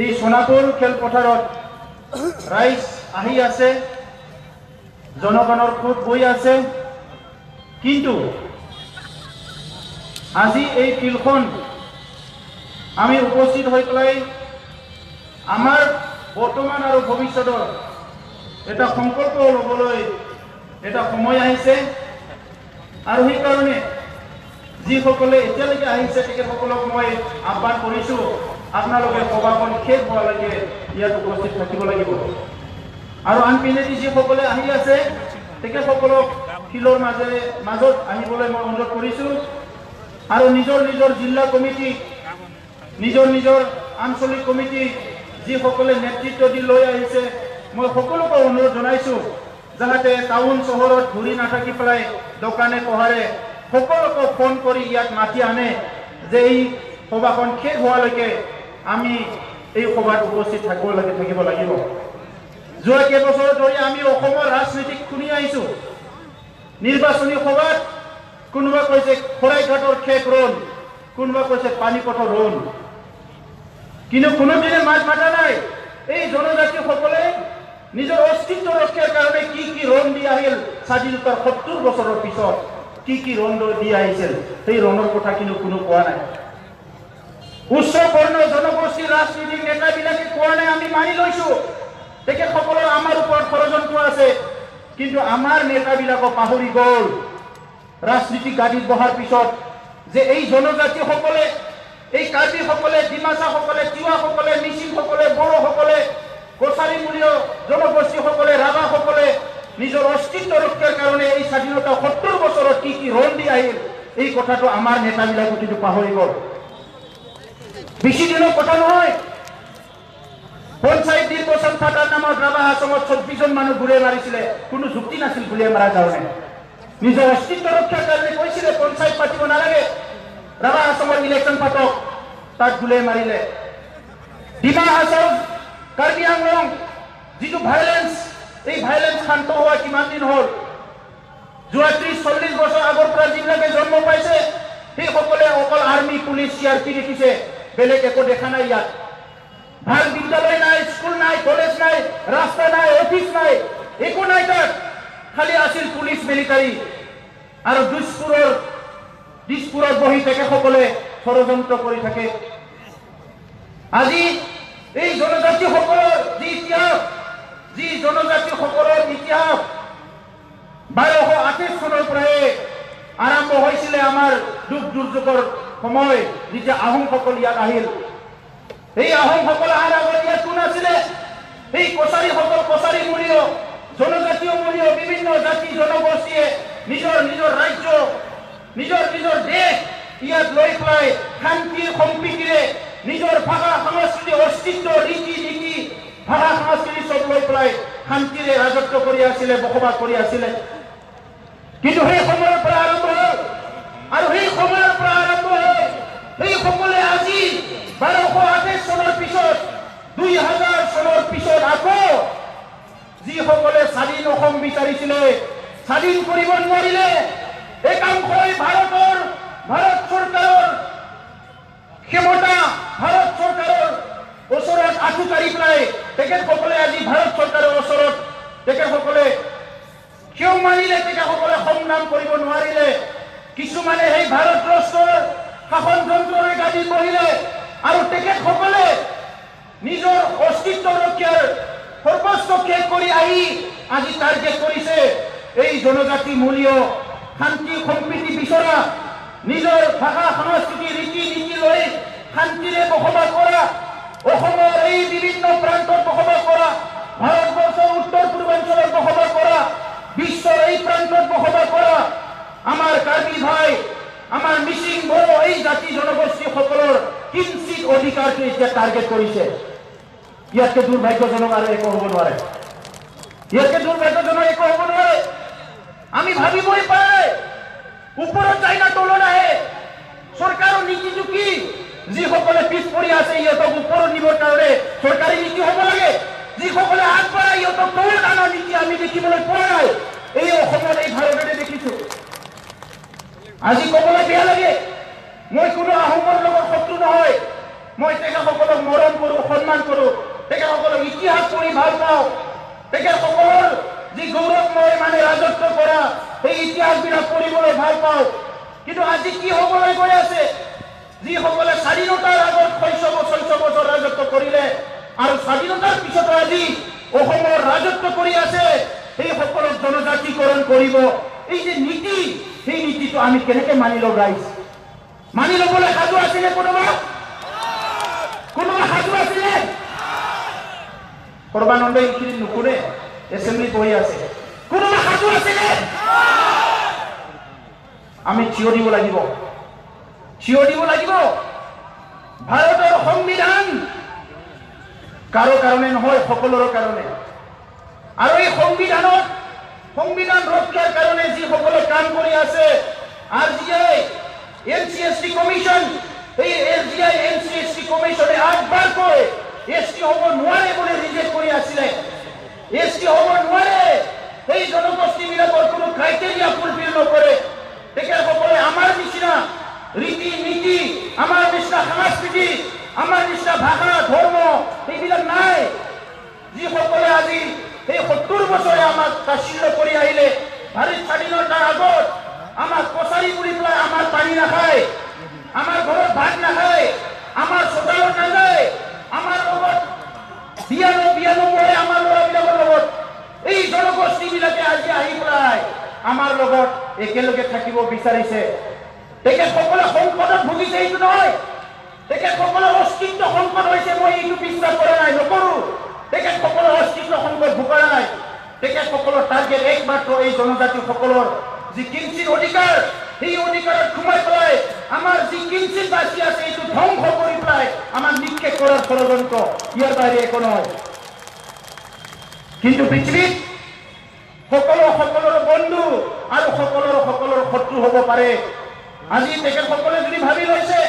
এই সোনাপুৰ খেলপথাৰত ৰাইজ আহি আছে, জনগণৰ খুব বৈ আছে, কিন্তু আজি এই ফিল্ডখন আমি উপস্থিত হৈ পেলাই আমাৰ বৰ্তমান আৰু ভৱিষ্যতৰ এটা সংকল্প ল'বলৈ এটা সময় আহিছে। আৰু সেইকাৰণে যিসকলে এতিয়ালৈকে আহিছে তেখেতসকলক মই আহ্বান কৰিছোঁ, আপোনালোকে সভাখন শেষ হোৱালৈকে ইয়াত উপস্থিত থাকিব লাগিব। আৰু আনপিনেদি যিসকলে আহি আছে তেখেতসকলক ফিল্ডৰ মাজত আহিবলৈ মই অনুৰোধ কৰিছোঁ। আৰু নিজৰ নিজৰ জিলা কমিটি, নিজৰ নিজৰ আঞ্চলিক কমিটি যিসকলে নেতৃত্ব দি লৈ আহিছে, মই সকলোকে অনুৰোধ জনাইছোঁ যাতে টাউন চহৰত ঘূৰি নাথাকি পেলাই দোকানে পোহাৰে সকলোকে ফোন কৰি ইয়াত মাতি আনে যে এই সভাখন শেষ হোৱালৈকে আমি এই সভাত উপস্থিত থাকিব লাগিব। যোৱা কেইবছৰ ধৰি আমি অসমৰ ৰাজনীতিক শুনি আহিছোঁ। নিৰ্বাচনী সভাত কোনোবা কৈছে শৰাইঘাটৰ শেষ ৰণ, কোনোবা কৈছে পানীপথৰ ৰণ, কিন্তু কোনোদিনে মাত মাতা নাই এই জনজাতিসকলে নিজৰ অস্তিত্ব ৰক্ষাৰ কাৰণে কি কি ৰণ দি আহিল, স্বাধীনতাৰ ৭০ বছৰৰ পিছত কি কি ৰণ দি আহিছিল, সেই ৰণৰ কথা কিন্তু কোনো কোৱা নাই। উচ্চ বৰ্ণ জনগোষ্ঠীৰ ৰাজনীতিক নেতাবিলাকে কোৱা নাই, আমি মানি লৈছোঁ তেখেতসকলৰ আমাৰ ওপৰত ষড়যন্ত্ৰ আছে, কিন্তু আমাৰ নেতাবিলাকক পাহৰি গ'ল ৰাজনীতিক গাদীত বহাৰ পিছত যে এই জনজাতিসকলে, এই কাৰ্বিসকলে, ডিমাচাসকলে, তিৱাসকলে, মিচিংসকলে, বড়োসকলে, কছাৰীমূলীয় জনগোষ্ঠীসকলে, ৰাভাসকলে নিজৰ অস্তিত্ব ৰক্ষাৰ কাৰণে এই স্বাধীনতা ৭০ বছৰত কি কি ৰণ দি আহিল, এই কথাটো আমাৰ নেতাবিলাকে কিন্তু পাহৰি গ'ল। বেছি দিনৰ কথা নহয়, পঞ্চায়ত নিৰ্বাচন থাকাৰ নামত ৰাভা আসামত ২৪ জন মানুহ গুলিয়াই মাৰিছিলে, কোনো যুক্তি নাছিল গুলিয়াই মাৰাৰ কাৰণে। নিজৰ অস্তিত্ব ৰক্ষাৰ কাৰণে কৈছিলে পঞ্চায়ত পাতিব নালাগে, ৰাভা আসামৰ ইলেকশ্যন পাতক, তাক গুলিয়াই মাৰিলে। ডিমা হাছাও, কাৰ্বি আংলং যিটো ভাইলেন্স, এই ভাইলেন্স শান্ত হোৱা কিমান দিন হ'ল? যোৱা ৩০-৪০ বছৰ আগৰ পৰা যিবিলাকে জন্ম পাইছে সেইসকলে অকল আৰ্মি, পুলিচ, CRP দেখিছে, বেলেগ একো দেখা নাই। ইয়াত ভাল বিদ্যালয় নাই, স্কুল নাই, কলেজ নাই, ৰাস্তা নাই, অফিচ নাই, একো নাই। তাত খালি আছিল পুলিচ, মিলিটাৰী। আৰু দিছপুৰত বহি তেখেতসকলে ষড়যন্ত্ৰ কৰি থাকে। আজি এই জনজাতিসকলৰ যি ইতিহাস, যি জনজাতিসকলৰ ইতিহাস ১২২৮ চনৰ পৰাই আৰম্ভ হৈছিলে। আমাৰ দুখ দুৰ্যোগৰ সময় যেতিয়া আহোমসকল ইয়াত আহিল, এই আহোমসকল অহাৰ আগত ইয়াত কোন আছিলে? এই কছাৰীসকল, কছাৰীমূলীয়, জনজাতীয়মূলীয় বিভিন্ন জাতি জনগোষ্ঠীয়ে নিজৰ নিজৰ ৰাজ্য, নিজৰ নিজৰ দেশ ইয়াত লৈ পেলাই শান্তিৰ সম্প্ৰীতিৰে নিজৰ ভাষা, সংস্কৃতি, অস্তিত্ব, ৰীতি নীতি, ভাষা সংস্কৃতি চব লৈ পেলাই শান্তিৰে ৰাজত্ব কৰি আছিলে, বসবাস কৰি আছিলে। কিন্তু সেই সময়ৰ পৰা আৰম্ভ হ'ল, আৰু সেই সময়ৰ পৰা আৰম্ভ হ'ল সেইসকলে আজি ১২২৮ চনৰ পিছত, ২০০০ চনৰ পিছত আকৌ যিসকলে স্বাধীন অসম বিচাৰিছিলে, স্বাধীন কৰিব নোৱাৰিলে, একাংশই ভাৰত চৰকাৰৰ ক্ষমতা, ভাৰত চৰকাৰৰ ওচৰত আঁঠু কাঢ়ি পেলাই তেখেতসকলে আজি ভাৰত চৰকাৰৰ ওচৰত তেখেতসকলে কিয় মানিলে, তেখেতসকলে সংগ্ৰাম কৰিব নোৱাৰিলে। কিছুমানে সেই ভাৰতবৰ্ষৰ শাসন যন্ত্ৰৰ গাদীত বহিলে, আৰু তেখেতসকলে নিজৰ অস্তিত্ব ৰক্ষাৰ সৰ্বোচ্চ শেষ কৰি আহি আজি টাৰ্গেট কৰিছে এই জনজাতি মূলীয় শান্তি সম্প্ৰীতি বিচৰা, নিজৰ ভাষা সংস্কৃতি ৰীতি নীতি লৈ শান্তিৰে বসবাস কৰা, অসমৰ এই বিভিন্ন প্ৰান্তত বসবাস কৰা, ভাৰতবৰ্ষৰ উত্তৰ পূৰ্বাঞ্চলত বসবাস কৰা, বিশ্বৰ এই প্ৰান্তত বসবাস কৰা আমাৰ কাৰ্বি ভাই, আমাৰ মিচিং, বড়ো এই জাতি জনগোষ্ঠীসকলৰ কিঞ্চিত অধিকাৰটো এতিয়া টাৰ্গেট কৰিছে। ইয়াতকে দুৰ্ভাগ্যজনক আৰু একো হ'ব নোৱাৰে, ইয়াতকে দুৰ্ভাগ্যজনক একো হ'ব নোৱাৰে। আমি ভাবিবই পাৰে ওপৰত যায় না তলত আহে। চৰকাৰৰ নীতিটো কি? যিসকলে পিছ পৰি আছে ইহঁতক ওপৰত নিবৰ কাৰণে চৰকাৰী নীতি হ'ব লাগে, যিসকলে আগবঢ়াই ইহঁতক তলত আনাৰ নীতি আমি দেখিবলৈ পোৱা নাই। এই অসমত, এই ভাৰততে দেখিছো। আজি ক'বলৈ বেয়া লাগে, মই কোনো আহোমৰ লগত শত্ৰু নহয়, মই তেখেতসকলক মৰম কৰোঁ, সন্মান কৰোঁ। আজি কি হ'বলৈ গৈ আছে যিসকলে স্বাধীনতাৰ আগত ৬০ বছৰ ৰাজত্ব কৰিলে আৰু স্বাধীনতাৰ পিছতো আজি অসমৰ ৰাজত্ব কৰি আছে সেই সকলক জনজাতিকৰণ কৰিব এই যে নীতি সেই নীতিটো আমি কেনেকৈ মানি ল'ব ৰাইজ মানি ল'বলৈ সাজু আছিলে কোনোবা সাজু আছিলে সৰ্বানন্দ এইখিনি নুশুনে এছেম্বলি বহি আছে কোনোবা সাজু আছিলে আমি থিয় দিব লাগিব ভাৰতৰ সংবিধান কাৰো কাৰণে নহয় সকলোৰে কাৰণে আৰু এই সংবিধান ৰক্ষাৰ কাৰণে যিসকলে কাম কৰি আছে RGI NCST কমিশন এই RGI NCST কমিশনে 8 বাৰকৈ ST হ'ব নোৱাৰে বুলি ৰিজেক্ট কৰি আছিলে ST হ'ব নোৱাৰে এই জনগোষ্ঠীবিলাকৰ কোনো ক্ৰাইটেৰিয়া ফুলফিল নকৰে তেখেতসকলে আমাৰ নিচিনা ৰীতি নীতি আমাৰ নিচিনা সংস্কৃতি আমাৰ নিচিনা ভাষা ধৰ্ম এইবিলাক নাই যিসকলে আজি এই 70 বছৰে আমাক তাচ্ছিল্য কৰি আহিলে ভাৰত স্বাধীনতাৰ আগত আমাক কছাৰী বুলি পেলাই আমাৰ পানী নাখায় আমাৰ ঘৰত ভাত নাখায় আমাৰ চোতালত নাযায় আমাৰ লগত বিয়া আমাৰ ল'ৰাবিলাকৰ লগত এই জনগোষ্ঠীবিলাকে আজি আহি পেলাই আমাৰ লগত একেলগে থাকিব বিচাৰিছে তেখেতসকলে সংকটত ভুগিছে এইটো নহয় তেখেতসকলৰ অস্তিত্ব সংকট হৈছে মই এইটো বিশ্বাস কৰা নাই নকৰোঁ তেখেতসকলৰ অস্তিত্ব সংকট ভোগা নাই তেখেতসকলৰ টাৰ্গেট একমাত্ৰ এই জনজাতিসকলৰ যি কিঞ্চিত অধিকাৰ সেই অধিকাৰত সোমাই পেলাই আমাৰ যি কিঞ্চিত বাচি আছে এইটো ধ্বংস কৰি পেলাই আমাৰ নিক্ষেপ কৰাৰ ষড়যন্ত্ৰ ইয়াৰ বাহিৰে একো নহয় কিন্তু পৃথিৱীত সকলোৰে বন্ধু আৰু সকলোৰে শত্ৰু হ'ব পাৰে আজি তেখেতসকলে যদি ভাবি লৈছে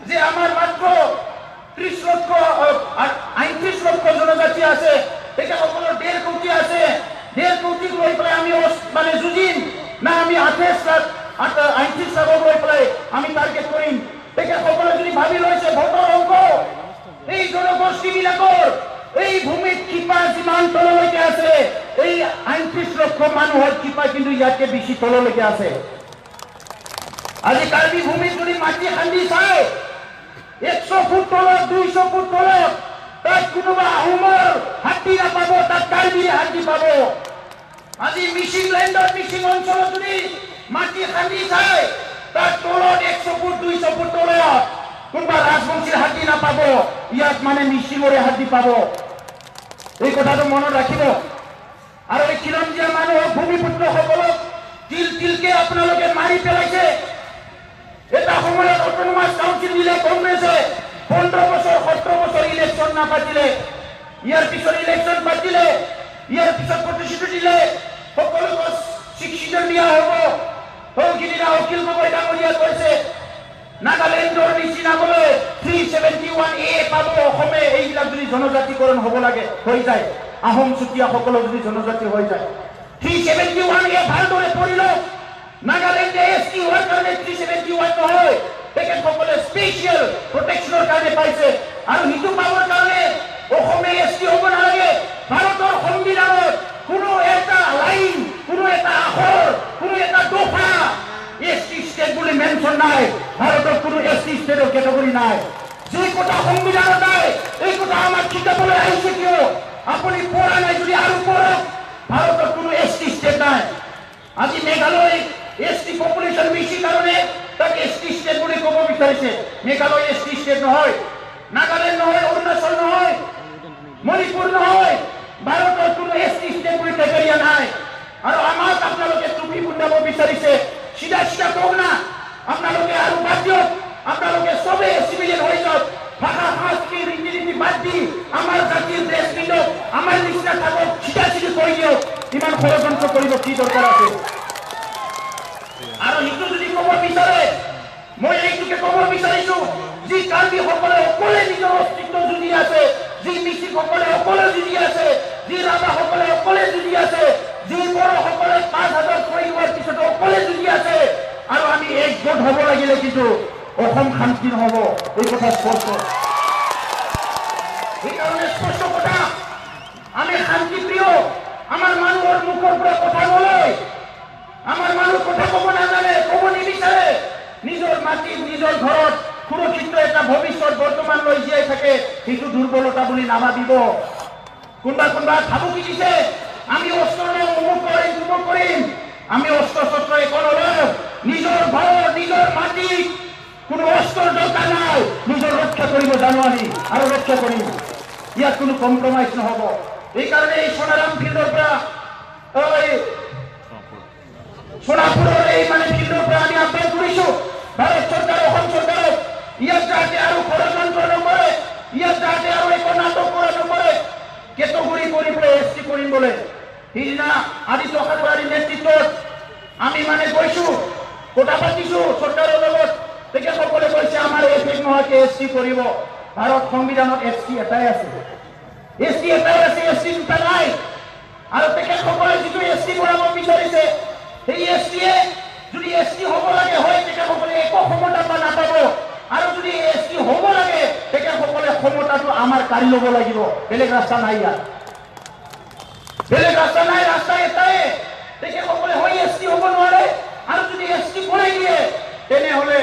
যে আমাৰ মাত্ৰ ৩০ লক্ষ ৩৮ লক্ষ জনজাতি আছে তেখেতসকলৰ ১.৫ কোটি আছে ১.৫ কোটিক লৈ পেলাই আমি মানে যুঁজিম না আমি ৩৮ লাখক লৈ পেলাই আমি টাৰ্গেট কৰিম তেখেতসকলে যদি ভাবি লৈছে ভোটৰ অংক এই জনগোষ্ঠীবিলাকৰ এই ভূমিত কৃপা যিমান তললৈকে আছে এই ৩৮ লক্ষ মানুহৰ কৃপা কিন্তু ইয়াতকে বেছি তললৈকে আছে আজি কাৰ্বি ভূমিত যদি মাটি খান্দি চাই 100 ফুট তলত 200 ফুট তলত তাত কোনোবা আহোমৰ হাতী নাপাব তাত কাৰ্বিৰে হাতী পাব আজি মিচিং লেণ্ডত মিচিং অঞ্চলত যদি মাটি খান্দি চাই তাত তলত 100 ফুট 200 ফুট তলত কোনোবা ৰাজবংশীৰ হাতী নাপাব ইয়াত মানে মিচিঙৰে হাতী পাব এই কথাটো মনত ৰাখিব আৰু এই খিলঞ্জীয়া মানুহক ভূমিপুত্ৰসকলক তিলকে আপোনালোকে মাৰি পেলাইছে এটা সময়ত অটোনমাস কাউন্সিল দিলে কংগ্ৰেছে 15 বছৰ 17 বছৰ ইলেকশ্যন নাপাতিলে ইয়াৰ পিছত ইলেকশ্যন পাতিলে ইয়াৰ পিছত প্ৰতিশ্ৰুতি দিলে সকলোকে 6 সিজন দিয়া হ'ব সৌখিনিৰা অখিল গগৈ ডাঙৰীয়া কৈছে নাগালেণ্ডৰ নিচিনা বোলে 371A পাব অসমে এইবিলাক যদি জনজাতিকৰণ হ'ব লাগে হৈ যায় আহোম চুতীয়াসকলৰ যদি জনজাতি হৈ যায় 371A ভালদৰে পঢ়িল নাগালেণ্ডে ST হোৱাৰ কাৰণে 371 নহয় তেখেতসকলে স্পেচিয়েল প্ৰটেকশ্যনৰ কাৰণে পাইছে আৰু সিটো পাবৰ কাৰণে অসমে ST হ'ব নালাগে ভাৰতৰ সংবিধানত কোনো এটা লাইন কোনো এটা আখৰ কোনো এটা দফা ST ষ্টেট বুলি মেনশ্যন নাই ভাৰতৰ কোনো ST ষ্টেটৰ কেটেগৰী নাই যি কথা সংবিধানত নাই এই কথা আমাক শিকাবলৈ আহিছে কিয় আপুনি পঢ়া নাই যদি আৰু পঢ়ক ভাৰতৰ কোনো ST ষ্টেট নাই আজি মেঘালয় ST পপুলেশ্যন বেছি কাৰণে তাক ST ষ্টেট বুলি ক'ব বিচাৰিছে মেঘালয় ST ষ্টেট নহয় নাগালেণ্ড নহয় অৰুণাচল নহয় মণিপুৰ নহয় ভাৰতৰ কোনো ST ষ্টেট বুলি ক্ৰাইটেৰিয়া নাই আৰু আমাক আপোনালোকে টুপি পিন্ধাব বিচাৰিছে সিধা কওক না আপোনালোকে আৰু বাদ দিয়ক আপোনালোকে চবেই চিভিলিয়ান হৈ যাওক ভাষা সংস্কৃতি ৰীতি নীতি বাদ দি আমাৰ জাতিৰ ড্ৰেছ পিন্ধক আমাৰ নিচিনা থাকক চিধা কৰি দিয়ক ইমান ষড়যন্ত্ৰ কৰিব কি দৰকাৰ আছে আৰু সিটো যদি ক'ব বিচাৰে মই এইটোকে ক'ব বিচাৰিছো যি কাৰ্বিসকলে অকলে নিজৰ অস্তিত্ব যুঁজি আছে যি মিচিংসকলে অকলে যুঁজি আছে যি ৰাভাসকলে অকলে যুঁজি আছে যি বড়োসকলে ৫,০০০ পৰিবাৰ পিছত অকলে যুঁজি আছে আৰু আমি একগোট হ'ব লাগিলে কিন্তু অসম শান্তি নহ'ব এই কথা স্পষ্ট সেইকাৰণে স্পষ্ট কথা আমি শান্তি প্ৰিয় আমাৰ মানুহৰ মুখৰ পৰা কথা নলয় আমাৰ মানুহ কথা ক'ব নাজানে ক'ব নিবিচাৰে নিজৰ মাটিত নিজৰ ঘৰত সুৰক্ষিত এটা ভৱিষ্যত বৰ্তমানলৈ জীয়াই থাকে, সেইটো দুৰ্বলতা বুলি নাভাবিব। কোনোবা ভাবুকি দিছে আমি অস্ত্ৰ লম, অমুক কৰিম তমুক কৰিম। আমি অস্ত্ৰ শস্ত্ৰ একো নলওঁ। নিজৰ ঘৰ নিজৰ মাটি কোনো অস্ত্ৰৰ দৰকাৰ নাই। নিজৰ ৰক্ষা কৰিব জানো আমি আৰু ৰক্ষা কৰিম। ইয়াত কোনো কম্প্ৰমাইজ নহব। এইকাৰণে এই সোনাৰাম ফিল্ডৰ পৰা সোনাপুৰৰ এই ফিল্ডৰ পৰা আমি আহ্বান কৰিছো ভাৰত চৰকাৰ অসম চৰকাৰক ইয়াত যাতে আৰু ষড়যন্ত্ৰ নকৰে, ইয়াত যাতে আৰু একো নাটক কৰা নকৰে। কেটেগৰী কৰি পেলাই এছটি কৰিম বোলে। সিদিনা আদিত্য ঠাকৰেৰ নেতৃত্বত আমি গৈছো, কথা পাতিছো চৰকাৰৰ লগত। তেখেতসকলে কৈছে আমাৰ এফেক্ট নোহোৱাকে এছটি কৰিব। ভাৰত সংবিধানত এছটি এটাই আছে, এছটি এটাই আছে, এছটি দুটা নাই। আৰু তেখেতসকলে যিটো এছটি বঢ়াব বিচাৰিছে, সেই এছটিয়ে যদি এছটি হ'ব লাগে হয় তেখেতসকলে একো ক্ষমতা নাপাব। আৰু যদি এছটি হ'ব লাগে তেখেতসকলে ক্ষমতাটো আমাৰ কাঢ়ি ল'ব লাগিব। বেলেগ ৰাস্তা নাই, ইয়াত বেলেগ ৰাস্তা নাই। ৰাস্তা এটাই, তেখেতসকলে হয় এছটি হ'ব নোৱাৰে। আৰু যদি এছটি কৰাই দিয়ে তেনেহলে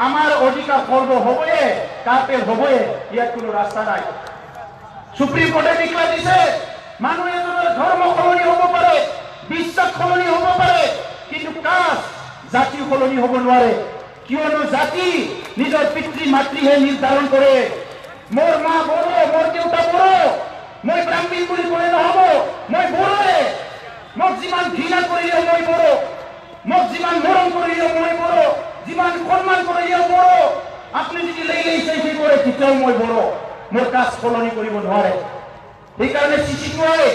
আমাৰ অধিকাৰ খৰ্ব হ'বয়ে, কাৰ্পেল হ'বয়ে। ইয়াত কোনো ৰাস্তা নাই। সুপ্ৰিম কোৰ্টে ডিক্লেয়াৰ দিছে মানুহ এজনৰ ধৰ্ম সলনি হ'ব পাৰে, বিশ্বাস সলনি হ'ব পাৰে, কিন্তু কাষ্ট জাতি সলনি হ'ব নোৱাৰে। কিয়নো জাতি নিজৰ পিতৃ মাতৃহে নিৰ্ধাৰণ কৰে। মোৰ মা বড়ো, মোৰ দেউতা বড়ো, মই ব্ৰাহ্মণ বুলি ক'লে নহ'ব। মই বড়োৱে, মোক যিমান ঘৃণা কৰিলেও মই বড়ো, মোক যিমান মৰম কৰিলেও মই বড়ো, যিমান সন্মান কৰিলেও বড়ো। আপুনি যদি লেই চাই কৰে তেতিয়াও মই বড়ো। মোৰ কাষ্ট সলনি কৰিব নোৱাৰে। সেইকাৰণে চিচিটোৱে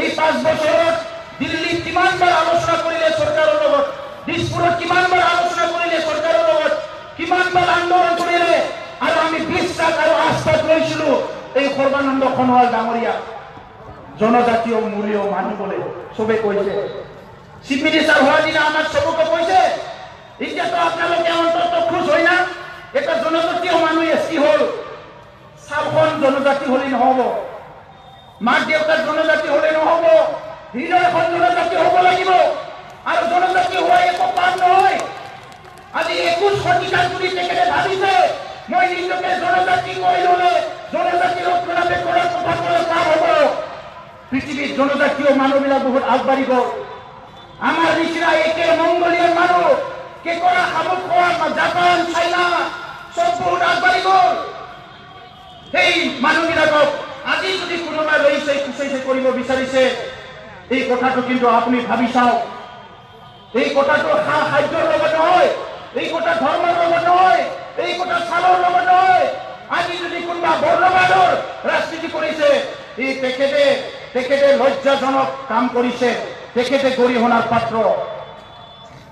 এই 5 বছৰত দিল্লীত কিমানবাৰ আলোচনা কৰিলে চৰকাৰৰ লগত, দিছপুৰত কিমানবাৰ আলোচনা কৰিলে চৰকাৰৰ লগত, কিমানবাৰ আন্দোলন কৰিলে। আৰু আমি বিশ্বাস আৰু আস্থাত লৈছিলো এই সৰ্বানন্দ সোণোৱাল ডাঙৰীয়া জনজাতীয় মূলীয় মানুহ বোলে চবে কৈছে। চিফ মিনিষ্টাৰ হোৱাৰ দিনা আমাক চবকে কৈছে, এতিয়াতো আপোনালোকে অন্তত খুশ হয় না, এটা জনজাতীয় মানুহ এছটি হ'ল। চাউখন জনজাতি হ'লে নহ'ব, মাক দেউতাক জনজাতি হ'লে নহ'ব, হৃদয় এখন জনজাতি হ'ব লাগিব। আৰু জনজাতি হোৱা একো কাম নহয়। আজি 21 শতিকাত যদি তেখেতে ভাবিছে মই নিজকে জনজাতি কৰি ল'লে জনজাতি ৰক্ষণাবেক্ষণৰ কথা ক'লে কাম হ'ব। পৃথিৱীত জনজাতীয় মানুহবিলাক বহুত আগবাঢ়ি গ'ল। আমাৰ নিচিনা একে মংগোলীয় মানুহ কেকৰা শামুক খোৱা জাপান চাইনা চব বহুত আগবাঢ়ি গ'ল। সেই মানুহবিলাকক আজি যদি কোনোবাই লৈছে খুচাইছে কৰিব বিচাৰিছে, এই কথাটো কিন্তু আপুনি ভাবি চাওক। এই কথাটো খাদ্যৰ লগত নহয়, এই কথা ধৰ্মৰ লগত নহয়, এই কথা ছালৰ লগত নহয়। আজি যদি কোনোবা বৰ্ণবাদৰ ৰাজনীতি কৰিছে, এই তেখেতে লজ্জাজনক কাম কৰিছে, তেখেতে গৰিহণাৰ পাত্ৰ।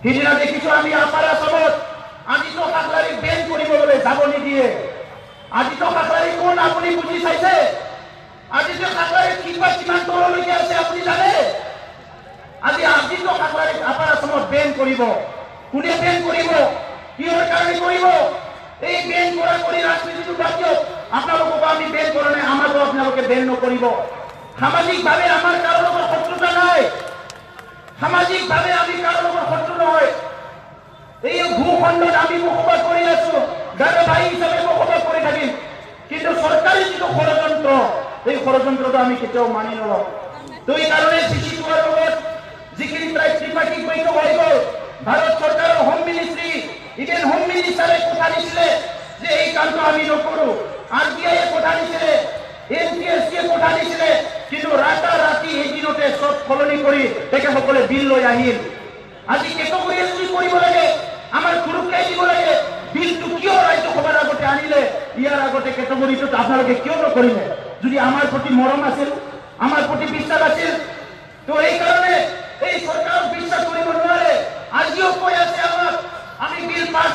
সিদিনা দেখিছো আমি আপাৰ আসামত আদিত্য ঠাকৰেক বেন কৰিবলৈ যাব নিদিয়ে। আদিত্য ঠাকৰে কোন আপুনি বুজি চাইছে? আদিত্য ঠাকৰে কিমান তললৈকে আছে আপুনি জানে? আজি আদিত্য ঠাকৰেক আপাৰ আসামত বেন কৰিব। কোনে বেন কৰিব? কিহৰ কাৰণে কৰিব? এই বেন কৰি ৰাজনীতিটো বাদ দিয়ক। আপোনালোকক আমি বেন কৰা নাই, আমাকো আপোনালোকে বেন নকৰিব। সামাজিকভাৱে আমাৰ কাৰো লগত শত্ৰুতা নাই, সামাজিকভাৱে আমি কাৰো লগত শত্ৰু নহয়। এই ভূখণ্ডত আমি বসবাস কৰি আছো, দাদা ভাই হিচাপে বসবাস কৰি থাকিম। কিন্তু চৰকাৰী যিটো ষড়যন্ত্ৰ, এই ষড়যন্ত্ৰটো আমি কেতিয়াও মানি নলওঁ। তো এই কাৰণে চিচিটোৰ লগত যিখিনি প্ৰায় ত্ৰিপাক্ষিক বৈঠক হৈ গ'ল, ভাৰত চৰকাৰৰ হোম মিনিষ্ট্ৰী, ইভেন হোম মিনিষ্টাৰে কথা দিছিলে যে এই কামটো আমি নকৰো। RBI কথা দিছিলে, NTSCয়ে কথা দিছিলে, কিন্তু ৰাতাৰাতি এদিনতে চব সলনি কৰি তেখেতসকলে বিল লৈ আহিল। আজি কেটেগৰী এছটি কৰিব লাগে, আমাৰ সুৰক্ষাই দিব লাগে। বিলটো কিয় ৰাজ্যসভাৰ আগতে আনিলে? ইয়াৰ আগতে কেটেগৰীটোত আপোনালোকে কিয় নকৰিলে? যদি আমাৰ প্ৰতি মৰম আছিল, আমাৰ প্ৰতি বিশ্বাস আছিল, তো এই কাৰণে এই চৰকাৰক বিশ্বাস কৰিব নোৱাৰে। আজিও কৈ আছে আমাক আমি বিল পাছ